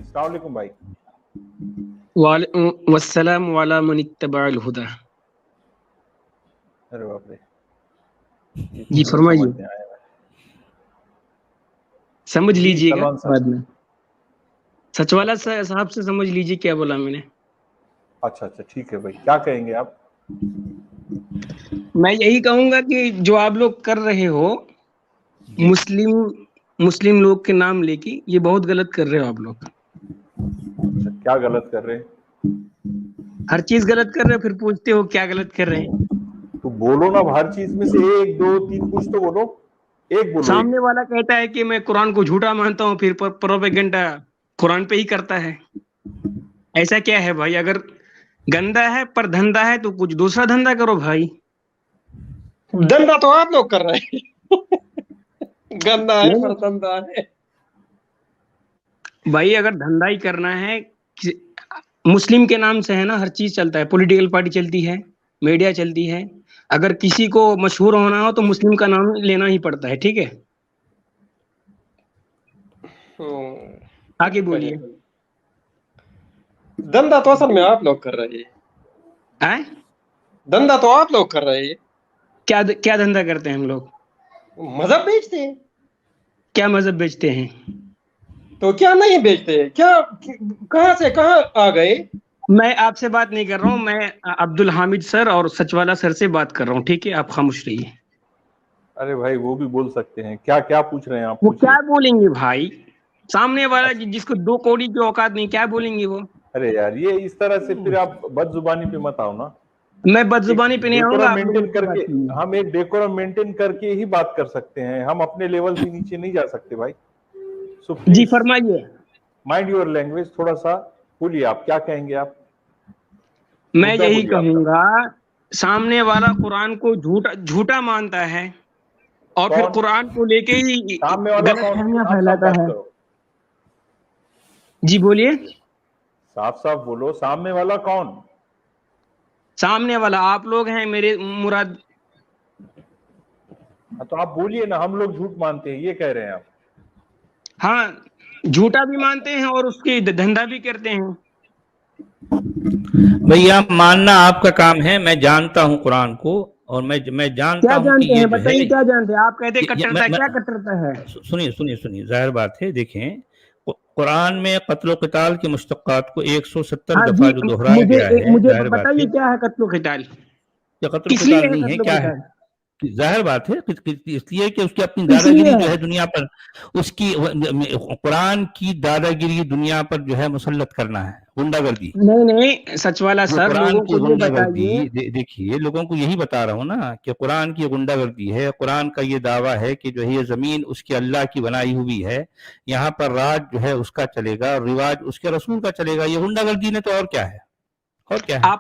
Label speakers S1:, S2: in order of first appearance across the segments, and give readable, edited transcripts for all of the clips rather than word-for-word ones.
S1: السلام علیکم بھائی.
S2: والسلام علی من اتبع الہدی.
S1: ارے باپ رے,
S2: جی فرمائیے, سمجھ لیجئے گا بعد میں. سچ والا صاحب سے سمجھ لیجئے کیا بولا میں نے.
S1: اچھا ٹھیک ہے بھائی, کیا کہیں گے آپ؟
S2: میں یہی کہوں گا کہ جو آپ لوگ کر رہے ہو مسلم لوگ کے نام لے کے, یہ بہت غلط کر رہے ہو آپ لوگ.
S1: کیا غلط کر رہے ہیں؟
S2: ہر چیز غلط کر رہے ہو, پھر پوچھتے ہو کیا غلط کر رہے ہیں.
S1: تو بولو نا, ہر چیز میں سے 1 2 3 کچھ تو بولو. ایک بولو.
S2: سامنے والا کہتا ہے کہ میں قرآن کو جھوٹا مانتا ہوں, پھر پروپیگنڈا قرآن پہ ہی کرتا ہے. ایسا کیا ہے بھائی؟ اگر گندا ہے پر دھندا ہے تو کچھ دوسرا دھندا کرو بھائی.
S3: دھندا تو آپ لوگ کر رہے ہیں. گندا ہے پر دھندا ہے
S2: بھائی. اگر دھندا ہی کرنا ہے, مسلم کے نام سے ہے نا ہر چیز چلتا ہے. پولیٹیکل پارٹی چلتی ہے, میڈیا چلتی ہے. اگر کسی کو مشہور ہونا ہو تو مسلم کا نام لینا ہی پڑتا ہے. ٹھیک ہے, آگے بولیے.
S3: دھندا تو اصل میں آپ لوگ کر رہے ہیں. دھندا تو آپ لوگ کر رہے ہیں.
S2: کیا دھندا کرتے ہیں ہم لوگ؟
S3: مذہب بیچتے ہیں.
S2: کیا مذہب بیچتے ہیں؟
S3: تو کیا نہیں بیچتے ہیں؟ کیا کہاں سے کہاں آ گئے؟
S2: میں آپ سے بات نہیں کر رہا ہوں, میں عبد الحامد سر اور سچوالا سر سے بات کر رہا ہوں. ٹھیک ہے, آپ خاموش رہیے.
S1: ارے بھائی وہ بھی بول سکتے ہیں. کیا پوچھ رہے ہیں آپ؟
S2: وہ کیا بولیں گے بھائی؟ سامنے والا جس کو 2 کوڑی کی اوقات نہیں, کیا بولیں گے وہ؟
S1: ارے یار, یہ اس طرح سے پھر آپ بد زبانی پہ مت آؤ نا.
S2: میں بد زبانی پہ نہیں آؤں گا.
S1: ڈیکورم مینٹین کر کے, ہم ایک ڈیکورم مینٹین کر کے ہی بات کر سکتے ہیں. ہم اپنے لیول سے نیچے نہیں جا سکتے بھائی. سو
S2: جی
S1: پلیز
S2: فرمائیے.
S1: Mind your language. تھوڑا سا بولیے, آپ کیا کہیں گے؟ آپ
S2: میں یہی کہوں گا, سامنے والا قرآن کو جھوٹا مانتا ہے اور پھر قرآن کو لے کے ہی غلط فہمیاں پھیلاتا ہے. جی بولیے.
S1: صاف بولو, سامنے والا کون؟
S2: سامنے والا آپ لوگ ہیں میرے مراد.
S1: تو آپ بولیے نا, ہم لوگ جھوٹ مانتے ہیں یہ کہہ رہے ہیں آپ؟
S2: ہاں, جھوٹا بھی مانتے ہیں اور اس کی دھندا بھی کرتے ہیں.
S4: بھیا ماننا آپ کا کام ہے. میں جانتا ہوں قرآن کو, اور میں جانتا ہوں کہ یہ جو ہے,
S2: کیا جانتے ہیں آپ؟ کہتے کٹرتا, کیا کٹرتا ہے؟
S4: سنیے ظاہر بات ہے. دیکھیں قرآن میں قتل و قتال کے مشتقات کو 170 دفعہ جو دہرایا گیا ہے.
S2: مجھے
S4: ظاہر بات ہے
S2: بتائیے کیا ہے قتل و قتال؟
S4: یہ قتل و قتال نہیں ہے. کیا ہے؟ ظاہر بات ہے, اس لیے کہ اس کی اپنی دادا گیری جو ہے دنیا پر, اس کی قرآن کی دادا گیری دنیا پر جو ہے مسلط کرنا ہے, غنڈہ گردی.
S2: نہیں سچ والا سر,
S4: قرآن
S2: لوگوں
S4: کی
S2: کو یہ
S4: غنڈہ
S2: بتائیے.
S4: گردی, دیکھیے لوگوں کو یہی بتا رہا ہوں نا کہ قرآن کی غنڈہ گردی ہے. قرآن کا یہ دعویٰ ہے کہ جو ہے یہ زمین اس کی اللہ کی بنائی ہوئی ہے, یہاں پر راج جو ہے اس کا چلے گا, رواج اس کے رسول کا چلے گا. یہ غنڈہ گردی نے تو اور کیا ہے, اور کیا ہے؟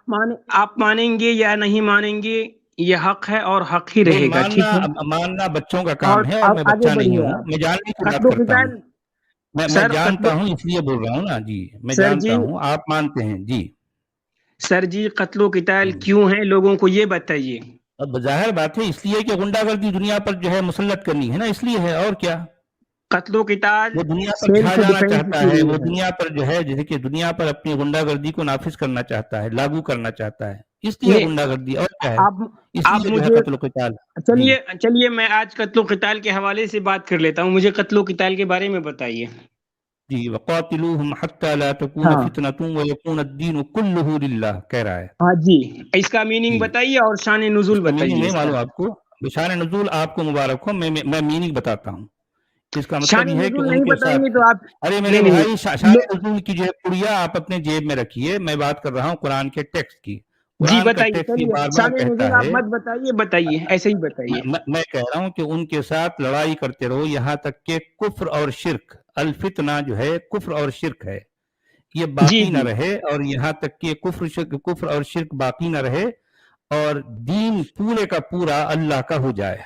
S2: آپ مانیں گے یا نہیں مانیں گے, یہ حق ہے اور حق ہی رہے گا. ٹھیک ہے,
S4: ماننا بچوں کا کام ہے, اور میں بچہ نہیں ہوں. میں جاننے کی بات کرتا ہوں. میں جانتا ہوں اس لیے بول رہا ہوں نا. جی میں جانتا ہوں, آپ مانتے ہیں. جی
S2: سر جی, قتل و قتال کیوں ہیں لوگوں کو یہ بتائیے.
S4: اب ظاہر بات ہے, اس لیے کہ غنڈہ گردی دنیا پر جو ہے مسلط کرنی ہے نا, اس لیے ہے, اور کیا.
S2: قتل و قتال
S4: وہ دنیا پر چھا جانا چاہتا ہے, وہ دنیا پر جو ہے جیسے کہ دنیا پر اپنی غنڈہ گردی کو نافذ کرنا چاہتا ہے, لاگو کرنا چاہتا ہے. اس لیے غنڈہ گردی, اور کیا ہے, اس لیے جو ہے قتل و قتال.
S2: چلیے میں آج قتل و قتال کے حوالے سے بات کر لیتا ہوں. مجھے قتل و قتال کے بارے میں بتائیے.
S4: جی, وَقَاتِلُوهُمْ حَتَّى لَا تَكُونَ فِتْنَةٌ وَيَكُونَ الدِّينُ كُلُّهُ لِلَّهِ کہہ رہا ہے.
S2: ہاں جی, اس کا میننگ بتائیے اور شان نزول بتائیے.
S4: میننگ نہیں معلوم آپ کو؟ شان نزول آپ کو مبارک ہو, میں میننگ بتاتا ہوں. اس کا مطلب یہ ہے کہ ان کے ساتھ, ارے میرے بھائی, شان نزول کی جو ہے پڑیا آپ اپنے جیب میں رکھیے. میں بات کر رہا ہوں قرآن کے ٹیکسٹ کی.
S2: جی
S4: قرآن کا
S2: بتائیے.
S4: ٹیکسٹ یہ بار بار کہتا
S2: آپ
S4: ہے,
S2: مت بتائیے, ایسے ہی بتائیے.
S4: میں کہہ رہا ہوں کہ ان کے ساتھ لڑائی کرتے رہو یہاں تک کہ کفر اور شرک, الفتنہ جو ہے کفر اور شرک ہے, یہ باقی نہ رہے. اور یہاں تک کہ کفر اور شرک باقی نہ رہے, اور دین پورے کا پورا اللہ کا ہو جائے.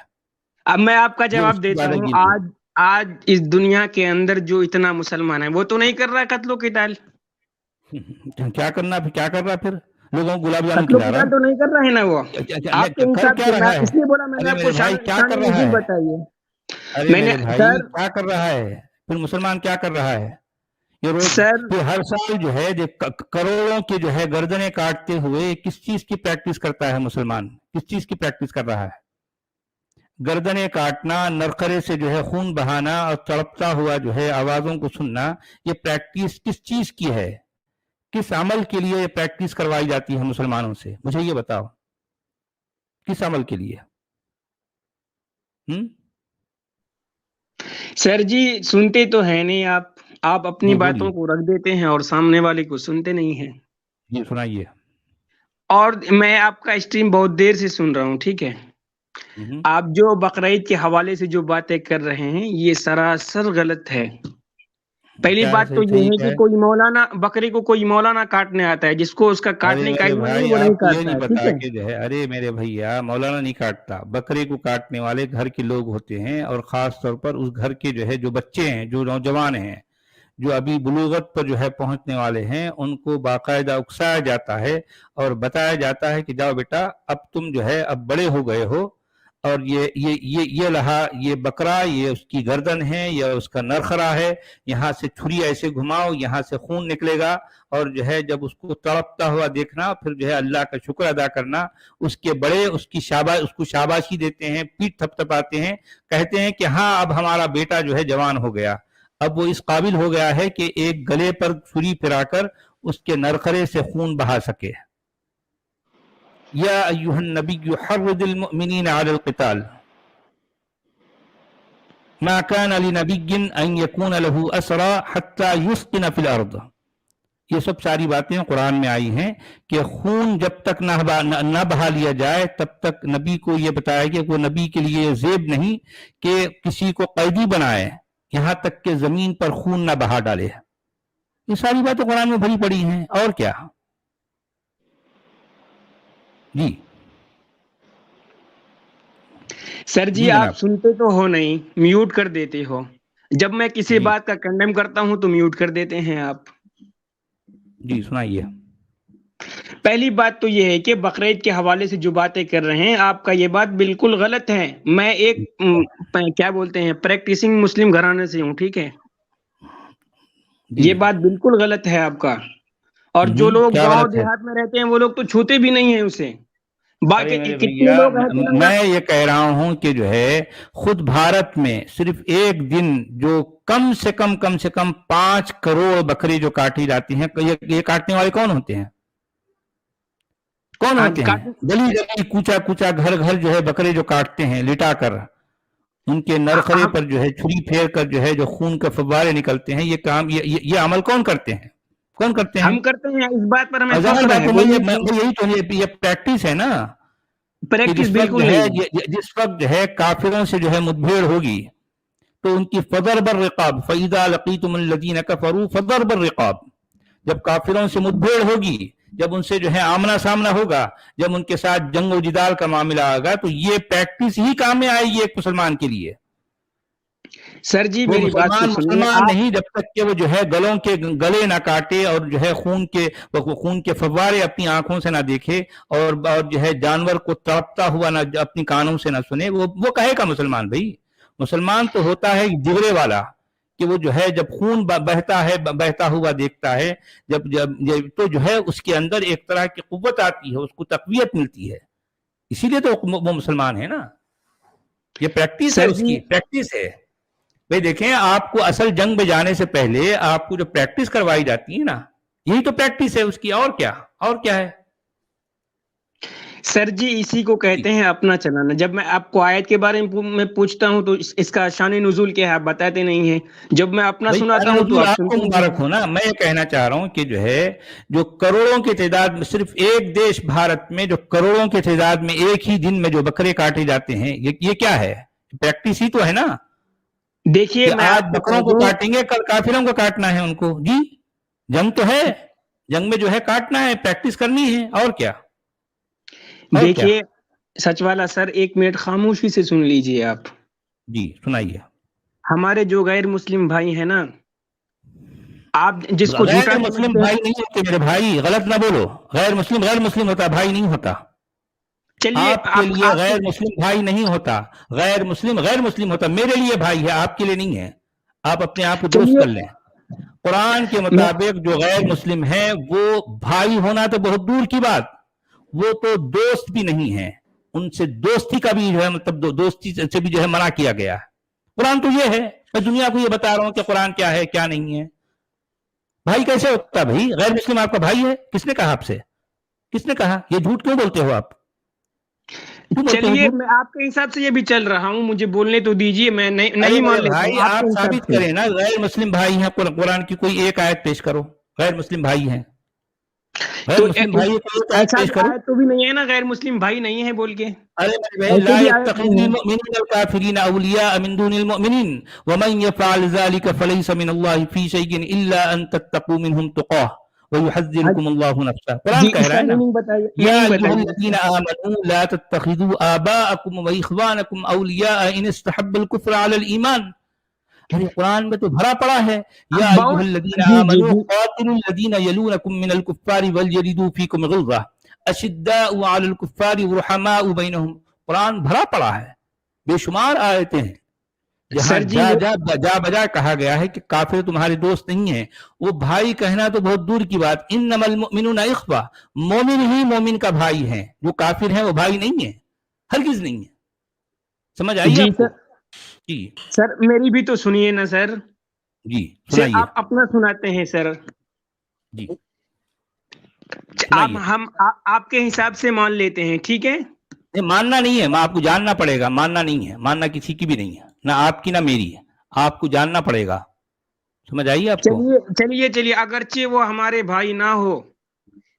S2: اب میں آپ کا جواب دیتا ہوں. آج اس دنیا کے اندر جو اتنا مسلمان ہے وہ تو نہیں کر رہا قتل و قتال.
S4: کیا کر رہا پھر؟ لوگوں کو گلاب جامن
S2: قتل و
S4: کھلا رہا
S2: قتال تو نہیں کر رہے ہیں نا وہ. آپ کے
S4: کر
S2: حساب
S4: کیا
S2: سے,
S4: رہا ہے؟
S2: اس لیے بولا میں نے آپ کو
S4: بھائی کیا
S2: شان
S4: کر رہا
S2: نزول
S4: ہے؟
S2: بتائیے.
S4: ارے میرے بھائی کیا کر رہا ہے؟ پھر مسلمان کیا کر رہا ہے؟ یہ روز
S2: سر
S4: یہ ہر سال جو ہے کروڑوں کے جو ہے گردنیں کاٹتے ہوئے کس چیز کی پریکٹس کرتا ہے مسلمان؟ کس چیز کی پریکٹس کر رہا ہے؟ گردنیں کاٹنا، نرخرے سے جو ہے خون بہانا اور تڑپتا ہوا جو ہے آوازوں کو سننا، یہ پریکٹس کس چیز کی ہے؟ کس عمل کے لیے یہ پریکٹس کروائی جاتی ہے مسلمانوں سے؟ مجھے یہ بتاؤ، کس عمل کے لیے؟
S2: سر جی سنتے تو ہے نہیں آپ اپنی
S4: جی
S2: باتوں
S4: بولیے،
S2: کو رکھ دیتے ہیں اور سامنے والے کو سنتے نہیں ہیں.
S4: جی سنائیے.
S2: اور میں آپ کا اسٹریم بہت دیر سے سن رہا ہوں، ٹھیک ہے. آپ جو بقرعید کے حوالے سے جو باتیں کر رہے ہیں یہ سراسر غلط ہے. پہلی
S4: کیا
S2: بات تو
S4: صحیح
S2: یہ ہے
S4: کیا
S2: کہ کوئی مولانا بکری کو کوئی مولانا کاٹنے آتا ہے، جس کو اس کا کاٹنے کا
S4: ارے
S2: علم نہیں
S4: بھائی
S2: وہ نہیں
S4: آپ کو یہ
S2: کاٹتا
S4: نہیں
S2: ہے، ٹھیک
S4: پتا
S2: ہے.
S4: کہ جو ہے، ارے میرے بھیا مولانا نہیں کاٹتا، بکرے کو کاٹنے والے گھر کے لوگ ہوتے ہیں، اور خاص طور پر اس گھر کے جو ہے جو بچے ہیں، جو نوجوان ہیں، جو ابھی بلوغت پر جو ہے پہنچنے والے ہیں، ان کو باقاعدہ اکسایا جاتا ہے اور بتایا جاتا ہے کہ جاؤ بیٹا اب تم جو ہے اب بڑے ہو گئے ہو، اور یہ لہا یہ بکرا، یہ اس کی گردن ہے یا اس کا نرخرا ہے، یہاں سے چھری ایسے گھماؤ، یہاں سے خون نکلے گا، اور جو ہے جب اس کو تڑپتا ہوا دیکھنا، پھر جو ہے اللہ کا شکر ادا کرنا. اس کے بڑے اس کو شاباشی دیتے ہیں، پیٹھ تھپتھپاتے ہیں، کہتے ہیں کہ ہاں اب ہمارا بیٹا جو ہے جوان ہو گیا، اب وہ اس قابل ہو گیا ہے کہ ایک گلے پر چھری پھرا کر اس کے نرخرے سے خون بہا سکے. یا ایھا النبی حرض المؤمنین علی القتال ما كان لنبی ان یکون له اسرى حتى یسقن فی الارض. یہ سب ساری باتیں قرآن میں آئی ہیں کہ خون جب تک نہ بہا لیا جائے تب تک نبی کو یہ بتایا کہ وہ نبی کے لیے زیب نہیں کہ کسی کو قیدی بنائے یہاں تک کہ زمین پر خون نہ بہا ڈالے. یہ ساری باتیں قرآن میں بھری پڑی ہیں، اور کیا. جی
S2: سر جی آپ سنتے تو ہو نہیں، میوٹ کر دیتے ہو. جب میں کسی
S4: جی
S2: بات کا کنڈیم کرتا ہوں تو میوٹ کر دیتے ہیں آپ.
S4: جی سنائیے.
S2: پہلی بات تو یہ ہے کہ بقرعید کے حوالے سے جو باتیں کر رہے ہیں آپ کا یہ بات بالکل غلط ہے. میں ایک کیا بولتے ہیں پریکٹسنگ مسلم گھرانے سے ہوں، ٹھیک ہے.
S4: جی
S2: یہ بات بالکل غلط ہے آپ کا. اور جو لوگ
S4: کیا
S2: گاؤں
S4: غلط ہے؟
S2: دیہات میں رہتے ہیں وہ لوگ تو چھوتے بھی نہیں ہیں اسے.
S4: ارے
S2: باقی
S4: میرے
S2: کتنے
S4: بھیا
S2: لوگ ہیں تلنگانہ.
S4: میں یہ کہہ رہا ہوں کہ جو ہے خود بھارت میں صرف ایک دن جو کم سے کم 5 کروڑ بکری جو کاٹی جاتی ہیں، یہ کاٹنے والے کون ہوتے ہیں؟ کون ہوتے ہیں؟ گلی گلی کوچا کوچا گھر جو ہے بکرے جو کاٹتے ہیں لٹا کر، ان کے نرخرے پر جو ہے چھری پھیر کر جو ہے جو خون کے فوارے نکلتے ہیں، یہ کام یہ عمل کون کرتے ہیں؟ کون کرتے ہیں؟
S2: ہم کرتے ہیں، اس بات پر ہمیں
S4: ظاہر
S2: فخر
S4: بات
S2: ہے.
S4: ہے،
S2: بولیے
S4: یہی تو یہ پریکٹس ہے نا کہ
S2: پریکٹس بالکل نہیں ہے.
S4: جس وقت جو ہے کافروں سے جو ہے مدبھیڑ ہوگی تو ان کی فضرب الرقاب فَإِذَا لَقِيتُمُ الَّذِينَ كَفَرُوا فَضَرْبَ الرِّقَابِ. جب کافروں سے مدبھیڑ ہوگی، جب ان سے جو ہے آمنا سامنا ہوگا، جب ان کے ساتھ جنگ و جدال کا معاملہ آگا، تو یہ پریکٹس ہی کام میں آئے گی ایک مسلمان کے لیے.
S2: سر جی
S4: وہ
S2: میری بات تو سنیے.
S4: مسلمان نہیں جب تک کہ وہ جو ہے گلے نہ کاٹے اور جو ہے خون کے فوارے اپنی آنکھوں سے نہ دیکھے، اور جو ہے جانور کو تڑپتا ہوا نہ اپنی کانوں سے نہ سنے. وہ کہے گا مسلمان؟ بھائی مسلمان تو ہوتا ہے جگرے والا، کہ وہ جو ہے جب خون بہتا ہوا دیکھتا ہے، جب تو جو ہے اس کے اندر ایک طرح کی قوت آتی ہے، اس کو تقویت ملتی ہے. اسی لیے تو وہ مسلمان ہے نا. یہ پریکٹس ہے،
S2: سر
S4: اس
S2: جی
S4: کی پریکٹس ہے. بھائی دیکھیں، آپ کو اصل جنگ میں جانے سے پہلے آپ کو جو پریکٹس کروائی جاتی ہے نا، یہی تو پریکٹس ہے اس کی. اور کیا ہے؟
S2: سر جی اسی کو کہتے ہیں اپنا چلانا. جب میں آپ کو آیت کے بارے میں پوچھتا ہوں تو اس کا شان نزول کیا ہے آپ بتاتے نہیں ہیں. جب میں اپنا
S4: بھائی
S2: سناتا ہوں تو
S4: نزول
S2: آپ
S4: آپ کو
S2: سنتے نہیں
S4: مبارک
S2: ہیں.
S4: ہو نا. میں یہ کہنا چاہ رہا ہوں کہ جو ہے جو کروڑوں کی تعداد میں، صرف ایک دیش بھارت میں جو کروڑوں کی تعداد میں ایک ہی دن میں جو بکرے کاٹے جاتے ہیں، یہ کیا ہے؟ پریکٹس ہی تو ہے نا.
S2: دیکھیے
S4: کہ
S2: میں
S4: آج
S2: آپ کو
S4: بکروں
S2: کہہ
S4: کو
S2: دوں،
S4: کاٹیں گے، کل کافروں کو کاٹنا ہے ان کو. جی جنگ تو ہے، جنگ میں جو ہے کاٹنا ہے، پریکٹس کرنی ہے. اور کیا.
S2: دیکھیے سچ والا سر، 1 منٹ خاموشی سے سن لیجئے آپ.
S4: جی سنائیے.
S2: ہمارے جو غیر مسلم بھائی ہیں نا، آپ جس کو
S4: غیر
S2: جھوٹا
S4: مسلم
S2: سمجھتے ہیں.
S4: بھائی نہیں ہوتے میرے بھائی، غلط نہ بولو. غیر مسلم ہوتا، بھائی نہیں ہوتا.
S2: چلیے
S4: آپ کے لیے غیر مسلم بھائی نہیں ہوتا. غیر مسلم ہوتا. میرے لیے بھائی ہے، آپ کے لیے نہیں ہے. آپ اپنے آپ کو درست
S2: چلیے
S4: کر لیں. قرآن کے مطابق جو غیر مسلم ہیں وہ بھائی ہونا تو بہت دور کی بات، وہ تو دوست بھی نہیں ہے، ان سے دوستی کا بھی جو ہے مطلب دوستی سے بھی جو ہے منع کیا گیا ہے۔ قرآن تو یہ ہے، میں دنیا کو یہ بتا رہا ہوں کہ قرآن کیا ہے کیا نہیں ہے۔ بھائی کیسے ہوتا ہے بھائی؟ غیر مسلم آپ کا بھائی ہے؟ کس نے کہا آپ سے؟ کس نے کہا؟ یہ جھوٹ کیوں بولتے ہو آپ؟
S2: چلیے میں آپ کے حساب سے یہ بھی چل رہا ہوں، مجھے بولنے تو دیجیے، میں نہیں مان لیتا
S4: بھائی
S2: ہوں
S4: آپ ثابت کریں نا غیر مسلم بھائی ہیں، قرآن کی کوئی ایک آیت پیش کرو غیر مسلم بھائی ہیں، غیر مسلم بھائی کو ایک آیت پیش کرو۔
S2: تو بھی نہیں ہے نا غیر مسلم بھائی نہیں ہے بول کے؟
S4: ارے میرے بھائی لا يتخذ المؤمنون الكافرين اولیاء من دون المؤمنین ومن يفعل ذلك فليس من الله في شيء الا ان تتقوا منهم تقاه ويحذركم الله نفسه۔ قرآن کہہ رہا ہے نا یا ایھا الذین آمنوا لا تتخذوا آباءکم واخوانکم اولیاء ان استحبوا الكفر على الایمان۔ ارے قرآن میں تو بھرا پڑا ہے یا ایھا الذین آمنوا قاتلوا الذین یلونکم من الکفار وليجدوا فیکم غلظہ اشداء علی الکفار رحماء بینہم۔ قرآن بھرا پڑا ہے، بے شمار آیتیں ہیں جہاں جا بجا کہا گیا ہے کہ کافر تمہارے دوست نہیں ہیں۔ وہ بھائی کہنا تو بہت دور کی بات، انما المؤمنون اخوہ، مومن ہی مومن کا بھائی ہیں، جو کافر ہیں وہ بھائی نہیں ہیں، ہرگز نہیں ہے۔ سمجھ آئیے آپ کو؟ جی
S2: سر میری بھی تو سنیے نا سر۔
S4: جی سنائیے۔
S2: آپ اپنا سناتے ہیں سر۔
S4: جی
S2: ہم آپ کے حساب سے مان لیتے ہیں، ٹھیک ہے؟
S4: نہیں ماننا نہیں ہے، آپ کو جاننا پڑے گا، ماننا نہیں ہے، ماننا کسی کی بھی نہیں ہے، نہ آپ کی نہ میری ہے، آپ کو جاننا پڑے گا۔ سمجھ آئیے آپ کو؟
S2: چلیے اگرچہ وہ ہمارے بھائی نہ ہو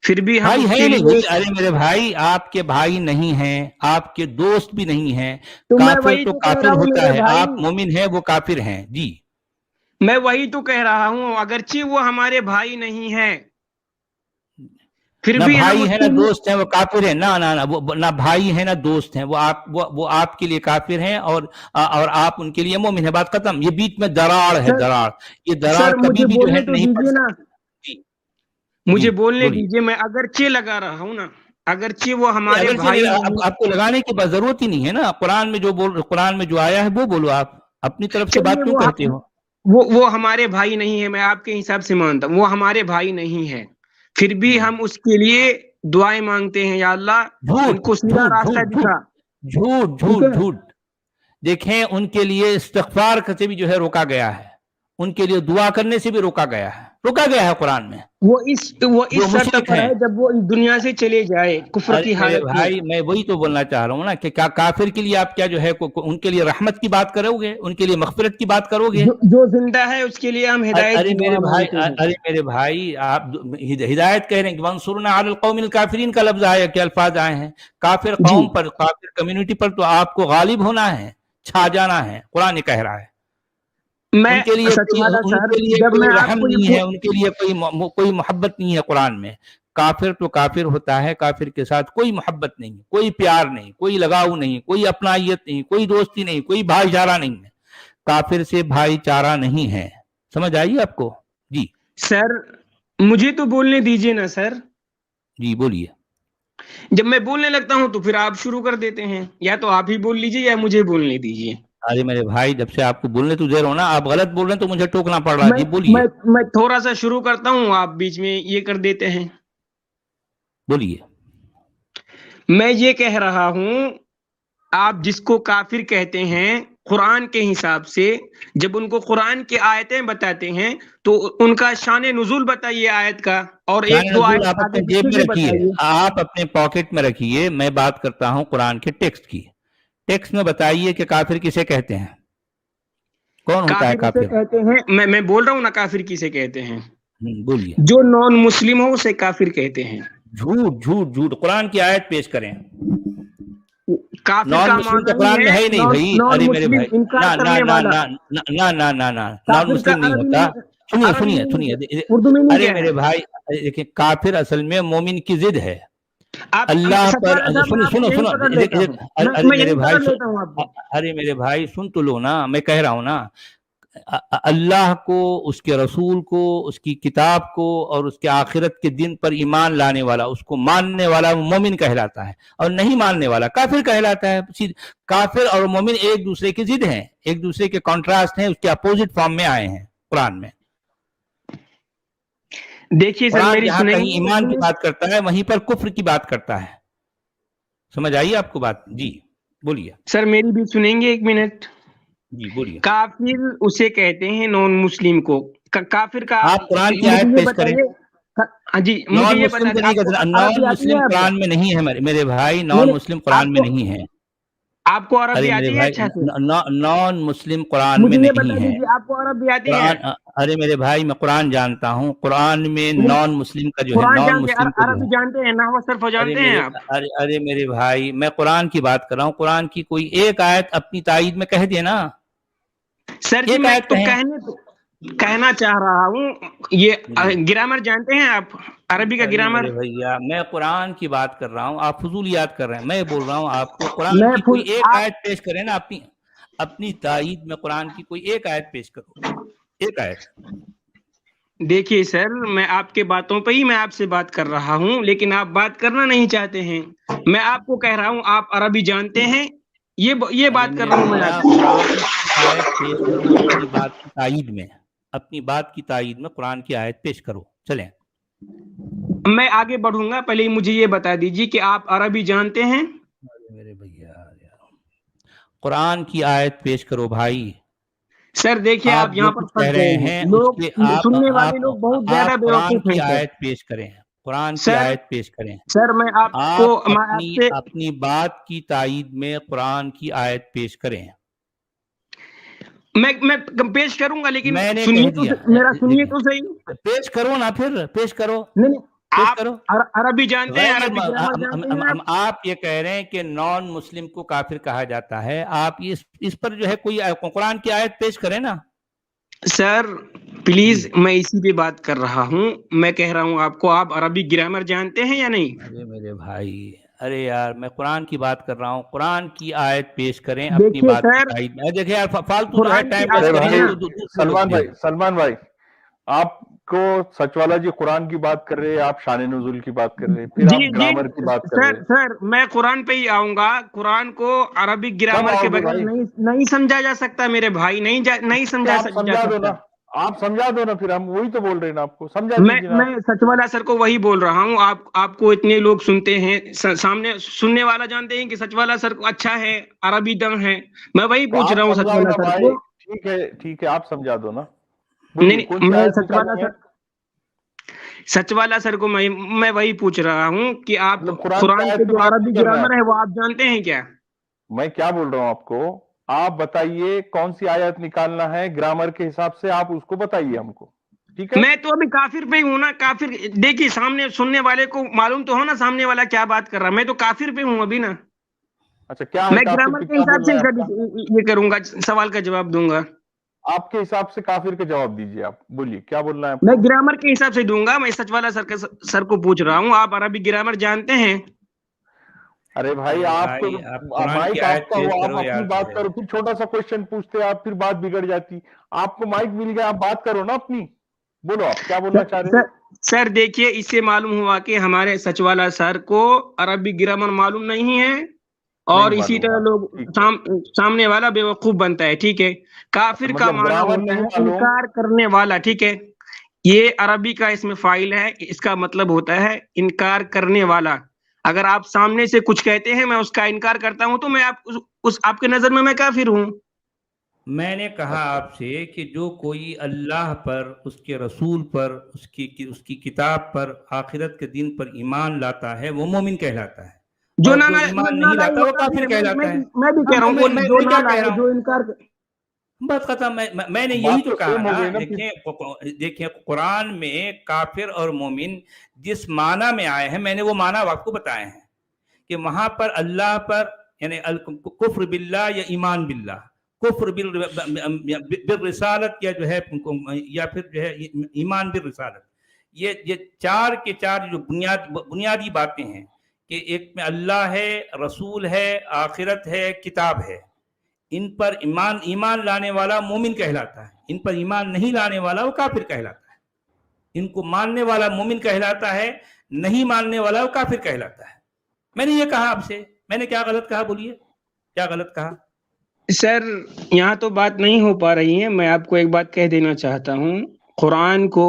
S2: پھر بھی ہم
S4: بھائی ہے نہیں۔ ارے میرے بھائی آپ کے بھائی نہیں ہیں، آپ کے دوست بھی نہیں ہیں، کافر تو کافر ہوتا ہے، آپ مومن ہیں وہ کافر ہیں۔ جی
S2: میں وہی تو کہہ رہا ہوں، اگرچہ وہ ہمارے بھائی نہیں ہیں پھر
S4: نہ
S2: بھی
S4: بھائی ہے نہ دوست ہیں وہ کافر ہیں، نہ بھائی ہے نہ دوست ہیں، وہ آپ کے لیے کافر ہیں اور آپ ان کے لیے مومن ہیں، بات ختم۔ یہ بیچ میں دراڑ ہے، دراڑ، یہ دراڑ کبھی بھی جو ہے نہیں پڑ سکتی۔
S2: مجھے بولنے دیجیے، میں اگرچہ لگا رہا ہوں نا، اگرچہ وہ ہمارے بھائی،
S4: آپ کو لگانے کی ضرورت ہی نہیں ہے نا، قرآن میں جو آیا ہے وہ بولو، آپ اپنی طرف سے بات کیوں کہتے ہو؟
S2: وہ ہمارے بھائی نہیں ہے، میں آپ کے حساب سے مانتا ہوں وہ ہمارے بھائی نہیں ہے، پھر بھی ہم اس کے لیے دعائیں مانگتے ہیں، یا اللہ ان کو سیدھا راستہ دکھا۔
S4: جھوٹ جھوٹ جھوٹ۔ دیکھیں ان کے لیے استغفار سے بھی جو ہے روکا گیا ہے، ان کے لیے دعا کرنے سے بھی روکا گیا ہے قرآن میں۔
S2: وہ اس شرط پر ہے جب وہ اس دنیا سے چلے جائے کفر کی حالت میں۔
S4: بھائی میں وہی تو بولنا چاہ رہا ہوں نا کہ کیا کافر کے لیے آپ کیا جو ہے ان کے لیے رحمت کی بات کرو گے، ان کے لیے مغفرت کی بات کرو گے؟
S2: جو زندہ ہے اس کے لیے ہم ہدایت کی دعا مانگتے ہیں۔
S4: ارے میرے بھائی آپ ہدایت کہہ رہے ہیں کہ وانصرنا علی القوم الکافرین کا لفظ آیا، کیا الفاظ آئے ہیں؟ کافر قوم پر، کافر کمیونٹی پر تو آپ کو غالب ہونا ہے، چھا جانا ہے، قرآن کہہ رہا ہے۔ ان کے لیے کوئی رحم نہیں ہے، ان کے لیے کوئی محبت نہیں ہے قرآن میں۔ کافر تو کافر ہوتا ہے، کافر کے ساتھ کوئی محبت نہیں، کوئی پیار نہیں، کوئی لگاؤ نہیں، کوئی اپنائیت نہیں، کوئی دوستی نہیں، کوئی بھائی چارہ نہیں ہے، کافر سے بھائی چارہ نہیں ہے۔ سمجھ آئیے آپ کو؟ جی
S2: سر مجھے تو بولنے دیجیے نا سر۔
S4: جی بولیے۔
S2: جب میں بولنے لگتا ہوں تو پھر آپ شروع کر دیتے ہیں، یا تو آپ ہی بول لیجیے یا مجھے بولنے دیجیے۔
S4: ارے میرے بھائی جب سے آپ کو بولنے تو دے رہا ہوں نا، آپ غلط بول رہے ہیں تو مجھے ٹوکنا پڑ رہا ہے۔ جی بولیے۔
S2: میں تھوڑا سا شروع کرتا ہوں، آپ بیچ میں یہ کر دیتے ہیں۔
S4: بولیے۔
S2: میں یہ کہہ رہا ہوں، آپ جس کو کافر کہتے ہیں قرآن کے حساب سے، جب ان کو قرآن کی آیتیں بتاتے ہیں تو ان کا شان نزول بتائیے آیت کا، اور ایک دو آیت
S4: آپ اپنے جیب میں رکھیے، آپ اپنے پاکٹ میں رکھیے، میں بات کرتا ہوں قرآن کے ٹیکسٹ کی۔ ٹیکسٹ میں بتائیے کہ کافر کسے کہتے ہیں، کون ہوتا ہے کافر؟
S2: کہتے ہیں، میں بول رہا ہوں نا کافر کسے کہتے ہیں،
S4: بولیے۔
S2: جو نان مسلم ہو اسے کافر کہتے ہیں۔
S4: جھوٹ جھوٹ جھوٹ، قرآن کی آیت پیش کریں۔
S2: کافر کا معنی
S4: قرآن میں ہے نہیں بھائی۔ ارے میرے بھائی نہ نان مسلم نہیں ہوتا۔ سنیے ارے میرے بھائی دیکھیں، کافر اصل میں مومن کی ضد ہے۔ اللہ پر سنو ارے میرے بھائی سن تو لو نا، میں کہہ رہا ہوں نا، اللہ کو، اس کے رسول کو، اس کی کتاب کو اور اس کے آخرت کے دن پر ایمان لانے والا، اس کو ماننے والا مومن کہلاتا ہے، اور نہیں ماننے والا کافر کہلاتا ہے۔ کافر اور مومن ایک دوسرے کی ضد ہیں، ایک دوسرے کے کنٹراسٹ ہیں، اس کے اپوزٹ فارم میں آئے ہیں قرآن میں۔
S2: دیکھیے سر
S4: قرآن
S2: میری
S4: جہاں
S2: سنیں
S4: کہیں
S2: گے
S4: ایمان کی بات کرتا ہے وہیں پر کفر کی بات کرتا ہے. سمجھ آئیے آپ کو بات؟ جی بولیے.
S2: سر میری بھی سنیں گے 1 منٹ.
S4: جی بولیے.
S2: کافر اسے کہتے ہیں نان مسلم کو. کافر کا
S4: آپ قرآن کی
S2: مجھے
S4: آیت
S2: یہ
S4: پیش کریں.
S2: بتائیے. ہاں جی مجھے
S4: نان
S2: یہ
S4: مسلم
S2: بتا
S4: کو
S2: دیں
S4: نہیں
S2: آپ کو
S4: کہتے. نان
S2: عربی آتی
S4: مسلم
S2: ہے؟ آپ
S4: قرآن میں نہیں ہے میرے بھائی. نان مسلم قرآن میں نہیں ہے.
S2: آپ کو عربی
S4: ارے میرے
S2: آتی ہے؟
S4: بھائی
S2: اچھا سے
S4: نان مسلم قرآن میں
S2: مجھے یہ
S4: نہیں
S2: بتا
S4: ہے.
S2: دیجیے آپ کو عربی آتی ہے؟
S4: قرآن ارے میرے بھائی میں قرآن جانتا ہوں. قرآن میں نان مسلم کا جو ہے
S2: قرآن
S4: نان
S2: جانتے ہیں،
S4: مسلم کا جو
S2: عربی
S4: ہے.
S2: جانتے ہیں، نحو صرف جانتے ہیں آپ؟
S4: ارے میرے بھائی میں قرآن کی بات کر رہا ہوں. قرآن کی کوئی ایک آیت اپنی تائید میں کہہ دے نا.
S2: سر جی
S4: ایک
S2: میں
S4: آیت
S2: تو
S4: کہیں.
S2: کہنا چاہ رہا ہوں. یہ گرامر جانتے ہیں آپ؟ عربی کا
S4: ارے
S2: گرامر؟
S4: میرے بھیا میں قرآن کی بات کر رہا ہوں. آپ فضولیات کر رہے ہیں. میں بول رہا ہوں آپ کو قرآن
S2: میں
S4: کی کوئی ایک
S2: آپ
S4: آیت پیش کریں نا اپنی تائید میں. قرآن کی کوئی ایک آیت پیش کرو. ایک آیت.
S2: دیکھیے سر میں آپ کے باتوں پہ ہی میں آپ سے بات کر رہا ہوں، لیکن آپ بات کرنا نہیں چاہتے ہیں. میں آپ کو کہہ رہا ہوں آپ عربی جانتے ہیں، یہ
S4: ارے
S2: بات کر
S4: میرے
S2: رہا ہوں میں
S4: بھیا
S2: آپ سے.
S4: قرآن کی آیت پیش کرو اپنی بات کی تائید میں. اپنی بات کی تائید میں قرآن کی آیت پیش کرو. چلیں.
S2: میں آگے بڑھوں گا، پہلے مجھے یہ بتا دیجیے کہ آپ عربی جانتے ہیں؟
S4: ارے میرے بھیا قرآن کی آیت پیش کرو بھائی.
S2: سر دیکھیے
S4: آپ
S2: آپ
S4: جو
S2: یہاں پر
S4: کچھ کہہ
S2: پھنس
S4: رہے
S2: گئے ہیں
S4: ہیں اس
S2: لوگ،
S4: کے آپ
S2: سننے والے
S4: آپ
S2: لوگ بہت زیادہ
S4: آپ قرآن
S2: بیوقوف
S4: کی
S2: ہیں سر.
S4: آیت پیش کریں. قرآن کی
S2: سر
S4: آیت پیش کریں.
S2: سر میں
S4: آپ
S2: آپ سے
S4: اپنی بات کی تائید میں قرآن کی آیت پیش کریں.
S2: میں پیش کروں گا، لیکن
S4: میں نے
S2: سنیے
S4: کہہ
S2: تو
S4: دیا.
S2: میرا سنیے
S4: دیکھیں
S2: تو صحیح.
S4: پیش کرو نا. پھر پیش کرو.
S2: نہیں نہیں،
S4: پیش
S2: آپ
S4: کرو.
S2: عربی جانتے ہیں؟
S4: غیر
S2: عربی گرامر جانتے ہیں آپ؟
S4: آپ یہ کہہ رہے ہیں کہ نان مسلم کو کافر کہا جاتا ہے. آپ اس پر جو ہے کوئی قرآن کی آیت پیش کریں نا.
S2: سر پلیز میں اسی پہ بات کر رہا ہوں. میں کہہ رہا ہوں آپ کو آپ عربی گرامر جانتے ہیں یا نہیں؟
S4: ارے میرے بھائی ارے یار میں قرآن کی بات کر رہا ہوں. قرآن کی آیت پیش کریں اپنی
S2: دیکھیے
S4: بات کی
S2: سر
S4: تائید میں. دیکھیں یار فالتو جو ہے
S2: قرآن کی
S4: ٹائم ویسٹ
S1: ارے
S2: آیت
S4: کریں
S2: ہے
S1: بھائی
S2: نا.
S4: تو دوسرے لوگ بھی.
S1: سلمان بھائی آپ کو سچ والا جی قرآن کی بات کر رہے ہیں، آپ شان نزول کی بات کر رہے ہیں، پھر
S2: جی
S1: آپ
S2: جی
S1: گرامر کی بات کر رہے ہیں.
S2: سر میں قرآن پہ ہی آؤں گا. قرآن کو عربی
S1: کب
S2: گرامر
S1: آؤ
S2: کے
S1: گے
S2: بغیر
S1: بھائی؟
S2: نہیں سمجھا جا سکتا میرے بھائی. نہیں سمجھا
S1: آپ
S2: جا
S1: سمجھا دو نا.
S2: سکتا.
S1: آپ سمجھا دو نا. پھر ہم وہی تو بول رہے ہیں نا، آپ کو سمجھا
S2: میں
S1: دیجیے نا
S2: میں
S1: آپ.
S2: سچ والا سر کو وہی بول رہا ہوں. آپ کو اتنے لوگ سنتے ہیں، سامنے سننے والا جانتے ہیں کہ سچ والا سر کو اچھا ہے، عربی دم ہے. میں وہی
S1: تو
S2: پوچھ
S1: آپ
S2: رہا ہوں سچ
S1: سمجھاؤ
S2: والا
S1: نا
S2: سر
S1: بھائی.
S2: کو.
S1: ٹھیک ہے آپ سمجھا دو نا.
S2: نہیں
S1: بولیے کون
S2: نہیں،
S1: سی
S2: میں
S1: آیت
S2: سچ والا
S1: نکالنی ہے؟
S2: سر، سچ والا سر کو میں وہی پوچھ رہا ہوں کہ آپ
S1: مطلب کی
S2: قرآن
S1: آیت
S2: کے
S1: پہ
S2: جو
S1: بات
S2: عربی
S1: نہیں کرنا ہے
S2: گرامر
S1: آپ
S2: ہے
S1: کو.
S2: وہ آپ جانتے ہیں کیا؟
S1: میں کیا بول رہا ہوں آپ کو، آپ بتائیے کون سی آیت نکالنا ہے گرامر کے حساب سے، آپ اس کو بتائیے ہم کو. ٹھیک ہے.
S2: میں تو ابھی کافر پہ ہی ہوں نا. کافر دیکھیے سامنے سننے والے کو معلوم تو ہو نا سامنے والا کیا بات کر رہا. میں تو کافر پہ ہوں ابھی نا.
S1: اچھا کیا ہے
S2: میں
S1: کافر
S2: گرامر
S1: پہ،
S2: کے
S1: کیا
S2: حساب
S1: بولنا
S2: سے
S1: ہے آپ کا؟
S2: یہ کروں گا، سوال کا جواب دوں گا.
S1: آپ کے حساب سے کافر کے جواب دیجیے. آپ بولیے کیا بولنا ہے آپ
S2: میں
S1: کو.
S2: گرامر کے حساب سے دوں گا. میں سچ والا سر کو پوچھ رہا ہوں آپ عربی گرامر جانتے ہیں؟
S1: ارے بھائی
S4: ارے
S1: آپ کو
S4: بھائی آپ قرآن کی
S1: مائک آپ
S4: آیت
S1: کا
S4: پیش
S1: ہو، آپ
S4: کرو
S1: اپنی
S4: یار.
S1: بات کرو. پھر چھوٹا سا کوشچن پوچھتے آپ، پھر بات بگڑ جاتی. آپ کو مائک مل گیا، آپ بات کرو نا اپنی. بولو آپ کیا بولنا چاہ رہے ہیں.
S2: سر دیکھیے اس سے معلوم ہوا کہ ہمارے سچ والا سر کو عربی گرامر معلوم نہیں ہے،
S1: نہیں
S2: اور اسی
S1: معلوم
S2: طرح
S1: آپ
S2: لوگ
S1: کو. ٹھیک ہے.
S2: سامنے والا بیوقوف بنتا ہے. ٹھیک ہے.
S1: اچھا
S2: کافر کا
S1: مطلب
S2: معنی
S1: گرامر
S2: ہوتا
S1: نہیں
S2: ہے
S1: معلوم.
S2: انکار کرنے والا. ٹھیک ہے. یہ عربی کا اس میں فاعل ہے، اس کا مطلب ہوتا ہے انکار کرنے والا. اگر آپ سامنے سے کچھ کہتے ہیں میں اس کا انکار کرتا ہوں تو میں آپ کے نظر میں کافر ہوں.
S4: میں نے کہا
S1: اچھا
S4: آپ سے کہ جو کوئی اللہ پر، اس کے رسول پر، اس کی کتاب پر، آخرت کے دن پر ایمان لاتا ہے وہ مومن کہلاتا ہے،
S2: جو
S4: اور جو ایمان نہیں
S2: نالائق
S4: لاتا
S2: وہ
S4: وہ
S2: کافر
S4: کافر
S2: ہے.
S4: کہلاتا ہے.
S2: میں بھی کہہ رہا ہوں جو
S4: میں
S2: نہ
S4: کیا کہہ
S2: لائے،
S4: رہا
S2: جو
S4: ہوں؟
S2: انکار
S4: بات ختم. میں نے یہی
S1: بات
S4: تو کہا
S1: سیم ہو
S4: نا.
S1: گئی پھر.
S4: دیکھیں قرآن میں کافر اور مومن جس معنی میں آئے ہیں میں نے وہ معنی آپ کو بتائے ہیں کہ وہاں پر اللہ پر یعنی کفر باللہ یا ایمان باللہ، کفر بالرسالت یا پھر جو ہے ایمان بالرسالت. یہ چار کے چار جو بنیادی باتیں ہیں کہ ایک میں اللہ ہے، رسول ہے، آخرت ہے، کتاب ہے. ان پر ایمان لانے والا مومن کہلاتا ہے. ان پر ایمان نہیں لانے والا وہ کافر کہلاتا ہے. ان کو ماننے والا مومن کہلاتا ہے، نہیں ماننے والا وہ کافر کہلاتا ہے. میں نے یہ کہا آپ سے. میں نے کیا غلط کہا؟ بولیے کیا غلط کہا.
S2: سر یہاں تو بات نہیں ہو پا رہی ہے. میں آپ کو ایک بات کہہ دینا چاہتا ہوں. قرآن کو